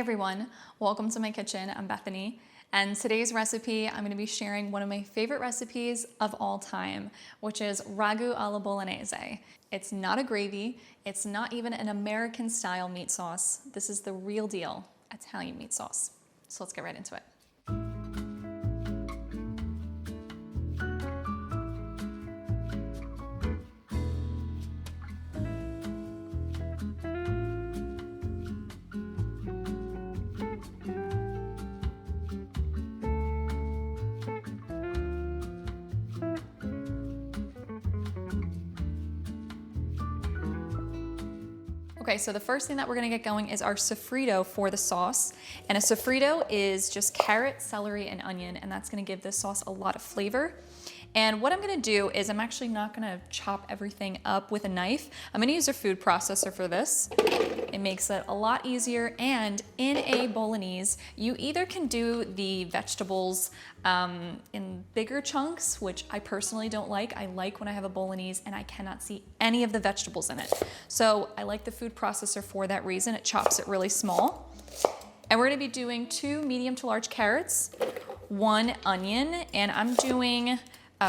everyone, welcome to my kitchen. I'm Bethany, and today's recipe I'm going to be sharing one of my favorite recipes of all time, which is ragu alla bolognese. It's not a gravy, it's not even an American style meat sauce. This is the real deal Italian meat sauce. So let's get right into it. Okay, so the first thing that we're gonna get going is our soffritto for the sauce. And a soffritto is just carrot, celery, and onion, and that's gonna give this sauce a lot of flavor. And what I'm gonna do is I'm actually not gonna chop everything up with a knife. I'm gonna use a food processor for this. It makes it a lot easier, and in a bolognese, you either can do the vegetables in bigger chunks, which I personally don't like. I like when I have a bolognese and I cannot see any of the vegetables in it. So I like the food processor for that reason. It chops it really small. And we're gonna be doing 2 medium to large carrots, 1 onion, and I'm doing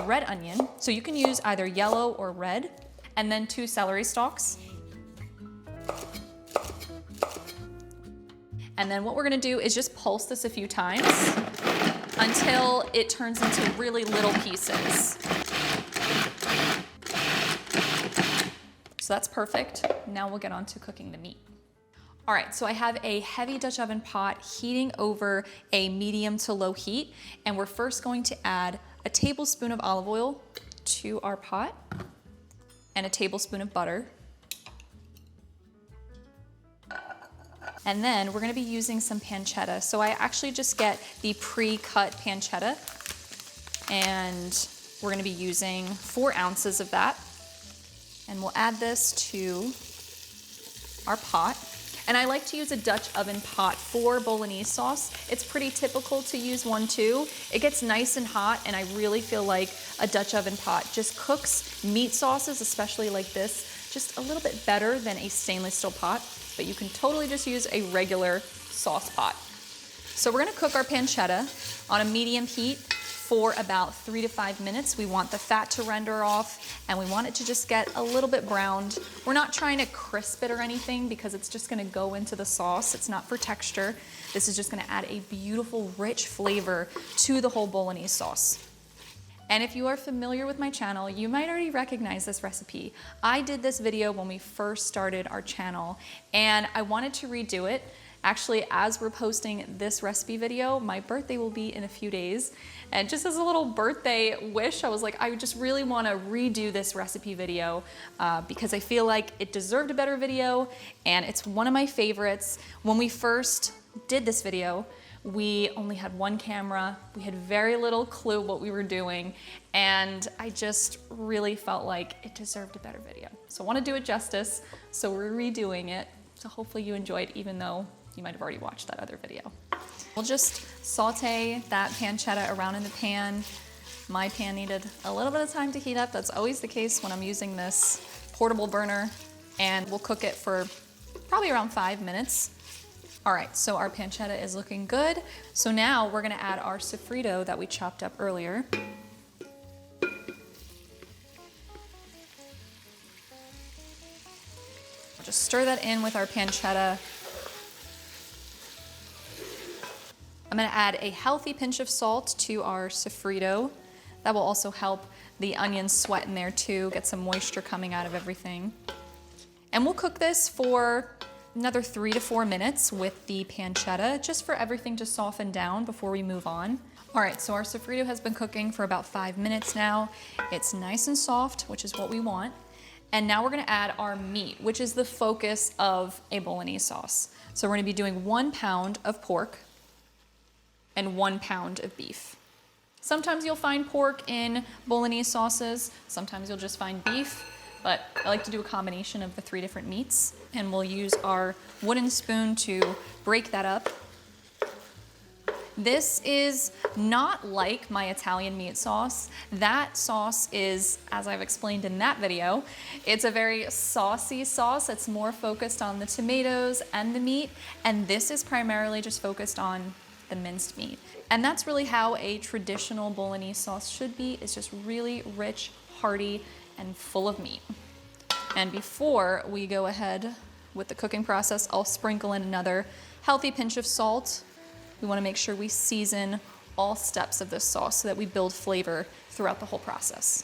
red onion. So you can use either yellow or red, and then 2 celery stalks. And then what we're gonna do is just pulse this a few times until it turns into really little pieces. So that's perfect. Now we'll get on to cooking the meat. All right, so I have a heavy Dutch oven pot heating over a medium to low heat, and we're first going to add a tablespoon of olive oil to our pot and a tablespoon of butter. And then we're gonna be using some pancetta. So I actually just get the pre-cut pancetta, and we're gonna be using 4 ounces of that. And we'll add this to our pot. And I like to use a Dutch oven pot for bolognese sauce. It's pretty typical to use one too. It gets nice and hot, and I really feel like a Dutch oven pot just cooks meat sauces, especially like this, just a little bit better than a stainless steel pot. But you can totally just use a regular sauce pot. So we're gonna cook our pancetta on a medium heat for about 3 to 5 minutes. We want the fat to render off, and we want it to just get a little bit browned. We're not trying to crisp it or anything because it's just gonna go into the sauce. It's not for texture. This is just gonna add a beautiful, rich flavor to the whole bolognese sauce. And if you are familiar with my channel, you might already recognize this recipe. I did this video when we first started our channel, and I wanted to redo it. Actually, as we're posting this recipe video, my birthday will be in a few days. And just as a little birthday wish, I was like, I just really wanna redo this recipe video because I feel like it deserved a better video, and it's one of my favorites. When we first did this video, we only had 1 camera. We had very little clue what we were doing, and I just really felt like it deserved a better video. So I wanna do it justice, so we're redoing it. So hopefully you enjoyed, even though you might have already watched that other video. We'll just saute that pancetta around in the pan. My pan needed a little bit of time to heat up. That's always the case when I'm using this portable burner, and we'll cook it for probably around 5 minutes. All right, so our pancetta is looking good. So now we're gonna add our soffritto that we chopped up earlier. We'll just stir that in with our pancetta. I'm gonna add a healthy pinch of salt to our soffritto. That will also help the onions sweat in there too, get some moisture coming out of everything. And we'll cook this for another 3 to 4 minutes with the pancetta, just for everything to soften down before we move on. All right, so our soffritto has been cooking for about 5 minutes now. It's nice and soft, which is what we want. And now we're gonna add our meat, which is the focus of a bolognese sauce. So we're gonna be doing 1 pound of pork and 1 pound of beef. Sometimes you'll find pork in bolognese sauces, sometimes you'll just find beef, but I like to do a combination of the 3 different meats, and we'll use our wooden spoon to break that up. This is not like my Italian meat sauce. That sauce is, as I've explained in that video, it's a very saucy sauce. It's more focused on the tomatoes and the meat, and this is primarily just focused on the minced meat. And that's really how a traditional Bolognese sauce should be. It's just really rich, hearty, and full of meat. And before we go ahead with the cooking process, I'll sprinkle in another healthy pinch of salt. We want to make sure we season all steps of this sauce so that we build flavor throughout the whole process.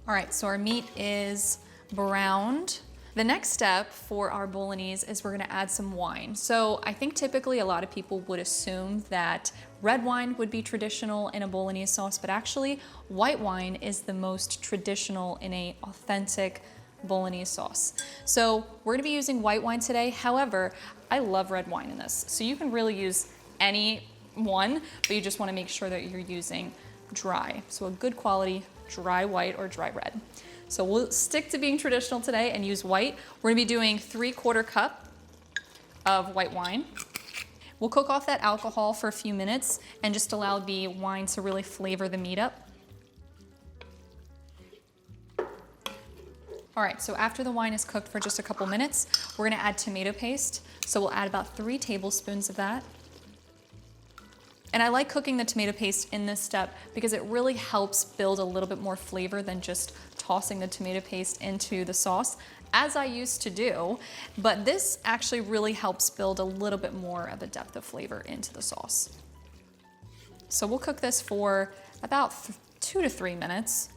All right, so our meat is browned. The next step for our Bolognese is we're gonna add some wine. So I think typically a lot of people would assume that red wine would be traditional in a Bolognese sauce, but actually white wine is the most traditional in a authentic Bolognese sauce. So we're gonna be using white wine today. However, I love red wine in this. So you can really use any one, but you just wanna make sure that you're using dry. So a good quality dry white or dry red. So we'll stick to being traditional today and use white. We're gonna be doing 3/4 cup of white wine. We'll cook off that alcohol for a few minutes and just allow the wine to really flavor the meat up. All right, so after the wine is cooked for just a couple minutes, we're gonna add tomato paste. So we'll add about 3 tablespoons of that. And I like cooking the tomato paste in this step because it really helps build a little bit more flavor than just tossing the tomato paste into the sauce, as I used to do. But this actually really helps build a little bit more of a depth of flavor into the sauce. So we'll cook this for about 2 to 3 minutes.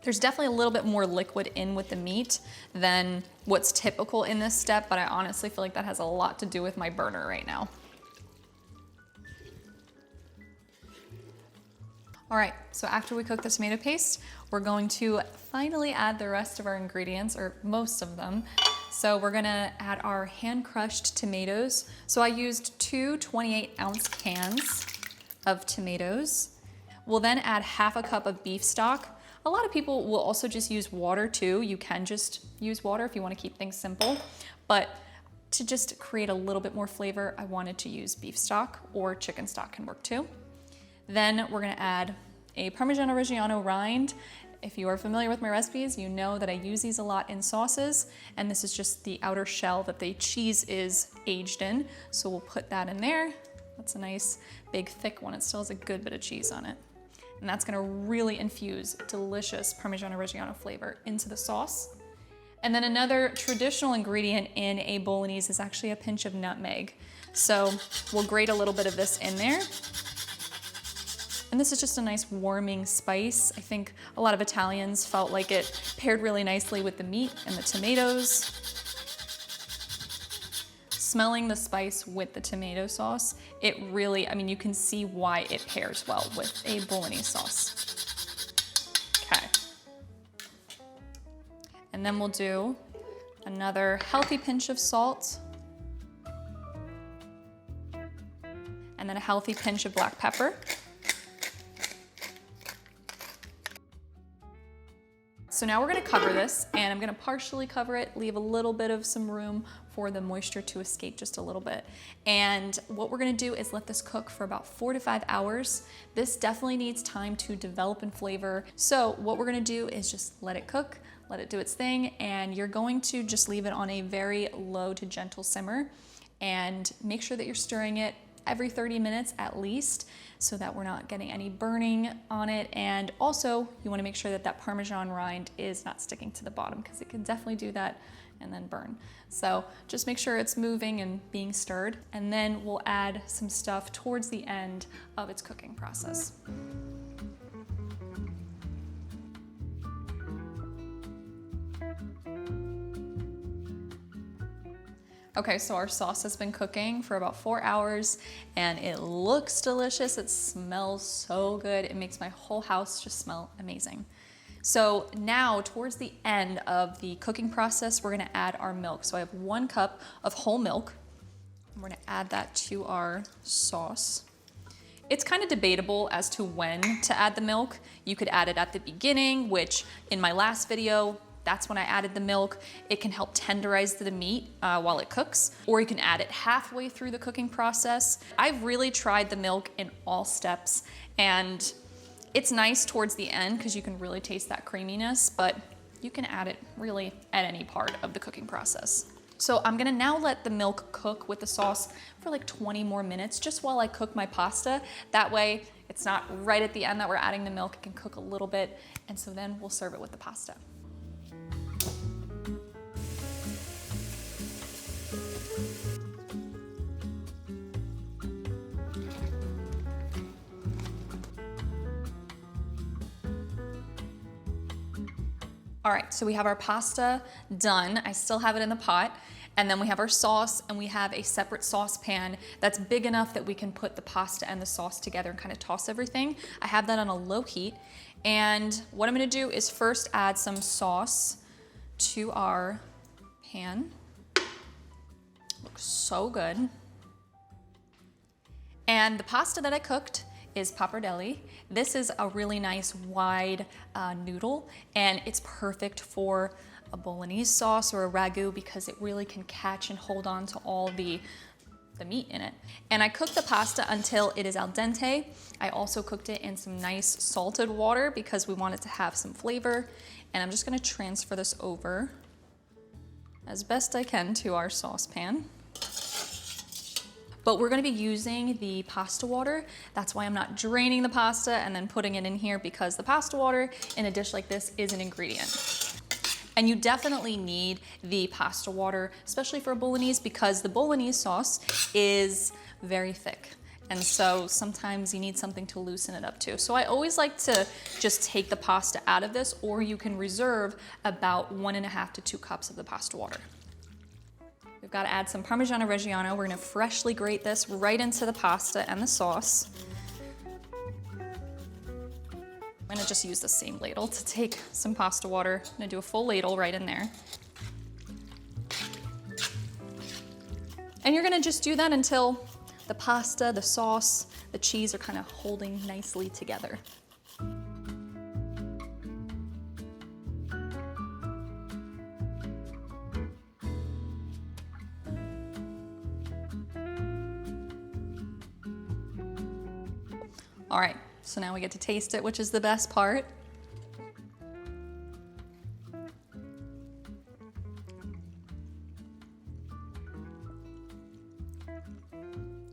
There's definitely a little bit more liquid in with the meat than what's typical in this step, but I honestly feel like that has a lot to do with my burner right now. All right, so after we cook the tomato paste, we're going to finally add the rest of our ingredients, or most of them. So we're gonna add our hand-crushed tomatoes. So I used 2 28-ounce cans of tomatoes. We'll then add 1/2 cup of beef stock. A lot of people will also just use water too. You can just use water if you wanna keep things simple. But to just create a little bit more flavor, I wanted to use beef stock, or chicken stock can work too. Then we're gonna add a Parmigiano Reggiano rind. If you are familiar with my recipes, you know that I use these a lot in sauces, and this is just the outer shell that the cheese is aged in. So we'll put that in there. That's a nice big thick one. It still has a good bit of cheese on it. And that's gonna really infuse delicious Parmigiano Reggiano flavor into the sauce. And then another traditional ingredient in a Bolognese is actually a pinch of nutmeg. So we'll grate a little bit of this in there. And this is just a nice warming spice. I think a lot of Italians felt like it paired really nicely with the meat and the tomatoes. Smelling the spice with the tomato sauce, it really, I mean, you can see why it pairs well with a Bolognese sauce. Okay. And then we'll do another healthy pinch of salt. And then a healthy pinch of black pepper. So now we're gonna cover this, and I'm gonna partially cover it, leave a little bit of some room for the moisture to escape just a little bit. And what we're gonna do is let this cook for about 4 to 5 hours. This definitely needs time to develop and flavor. So what we're gonna do is just let it cook, let it do its thing, and you're going to just leave it on a very low to gentle simmer, and make sure that you're stirring it every 30 minutes at least, so that we're not getting any burning on it. And also you wanna make sure that that Parmesan rind is not sticking to the bottom, because it can definitely do that and then burn. So just make sure it's moving and being stirred, and then we'll add some stuff towards the end of its cooking process. Okay, so our sauce has been cooking for about 4 hours, and it looks delicious. It smells so good. It makes my whole house just smell amazing. So now towards the end of the cooking process, we're gonna add our milk. So I have 1 cup of whole milk. We're gonna add that to our sauce. It's kind of debatable as to when to add the milk. You could add it at the beginning, which in my last video, That's when I added the milk. It can help tenderize the meat while it cooks, or you can add it halfway through the cooking process. I've really tried the milk in all steps, and it's nice towards the end because you can really taste that creaminess, but you can add it really at any part of the cooking process. So I'm gonna now let the milk cook with the sauce for like 20 more minutes, just while I cook my pasta. That way, it's not right at the end that we're adding the milk, it can cook a little bit, and so then we'll serve it with the pasta. All right, so we have our pasta done. I still have it in the pot. And then we have our sauce, and we have a separate saucepan that's big enough that we can put the pasta and the sauce together and kind of toss everything. I have that on a low heat. And what I'm gonna do is first add some sauce to our pan. Looks so good. And the pasta that I cooked is pappardelle. This is a really nice wide noodle, and it's perfect for a Bolognese sauce or a ragu because it really can catch and hold on to all the meat in it. And I cooked the pasta until it is al dente. I also cooked it in some nice salted water because we want it to have some flavor. And I'm just gonna transfer this over as best I can to our saucepan. But we're gonna be using the pasta water. That's why I'm not draining the pasta and then putting it in here, because the pasta water in a dish like this is an ingredient. And you definitely need the pasta water, especially for Bolognese, because the Bolognese sauce is very thick. And so sometimes you need something to loosen it up too. So I always like to just take the pasta out of this, or you can reserve about 1.5 to 2 cups of the pasta water. We've got to add some Parmigiano Reggiano. We're gonna freshly grate this right into the pasta and the sauce. I'm gonna just use the same ladle to take some pasta water. I'm gonna do a full ladle right in there. And you're gonna just do that until the pasta, the sauce, the cheese are kind of holding nicely together. All right. So now we get to taste it, which is the best part.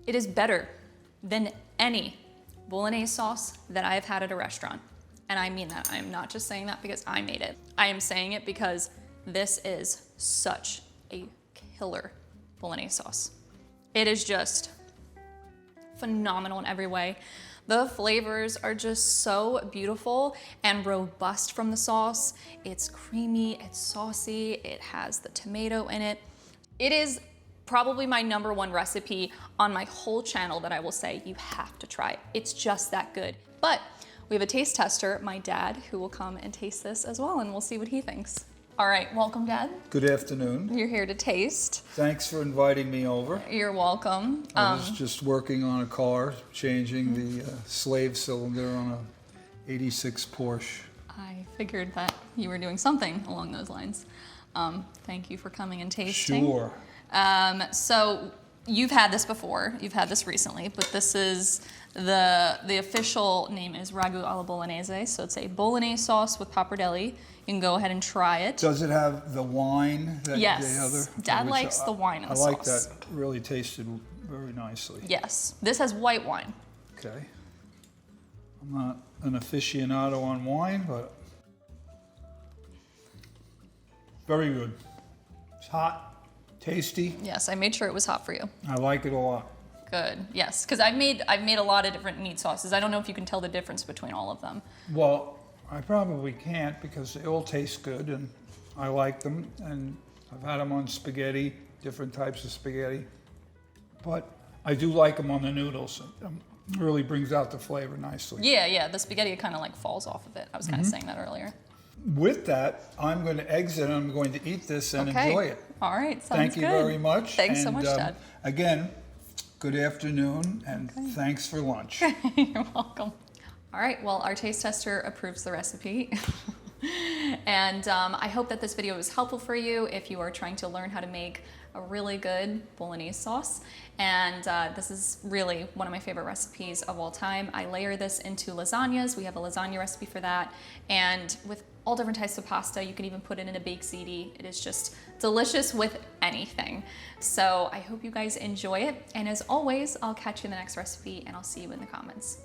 It is better than any Bolognese sauce that I have had at a restaurant. And I mean that. I'm not just saying that because I made it. I am saying it because this is such a killer Bolognese sauce. It is just phenomenal in every way. The flavors are just so beautiful and robust from the sauce. It's creamy, it's saucy, it has the tomato in it. It is probably my #1 recipe on my whole channel that I will say you have to try it. It's just that good. But we have a taste tester, my dad, who will come and taste this as well, and we'll see what he thinks. All right, welcome, Dad. Good afternoon. You're here to taste. Thanks for inviting me over. You're welcome. I was just working on a car, changing the slave cylinder on a '86 Porsche. I figured that you were doing something along those lines. Thank you for coming and tasting. Sure. So you've had this before. You've had this recently, but this is the official name is ragu alla bolognese. So it's a bolognese sauce with pappardelle. You can go ahead and try it. Does it have the wine that Yes. the other? Dad likes the wine in the I like sauce. that. Really tasted very nicely. Yes. This has white wine. Okay. I'm not an aficionado on wine, but very good. It's hot, tasty. Yes, I made sure it was hot for you. I like it a lot. Good. Yes, because I've made a lot of different meat sauces. I don't know if you can tell the difference between all of them. Well, I probably can't because they all taste good and I like them, and I've had them on spaghetti, different types of spaghetti. But I do like them on the noodles. It really brings out the flavor nicely. Yeah, the spaghetti kind of like falls off of it. I was kind of saying that earlier. With that, I'm going to exit and I'm going to eat this and Okay. enjoy it. All right, sounds Thank you good. very much. Thanks so much, Dad. Again, good afternoon and thanks for lunch. You're welcome. All right, well, our taste tester approves the recipe. And I hope that this video was helpful for you if you are trying to learn how to make a really good Bolognese sauce. And this is really one of my favorite recipes of all time. I layer this into lasagnas. We have a lasagna recipe for that. And with all different types of pasta, you can even put it in a baked ziti. It is just delicious with anything. So I hope you guys enjoy it. And as always, I'll catch you in the next recipe and I'll see you in the comments.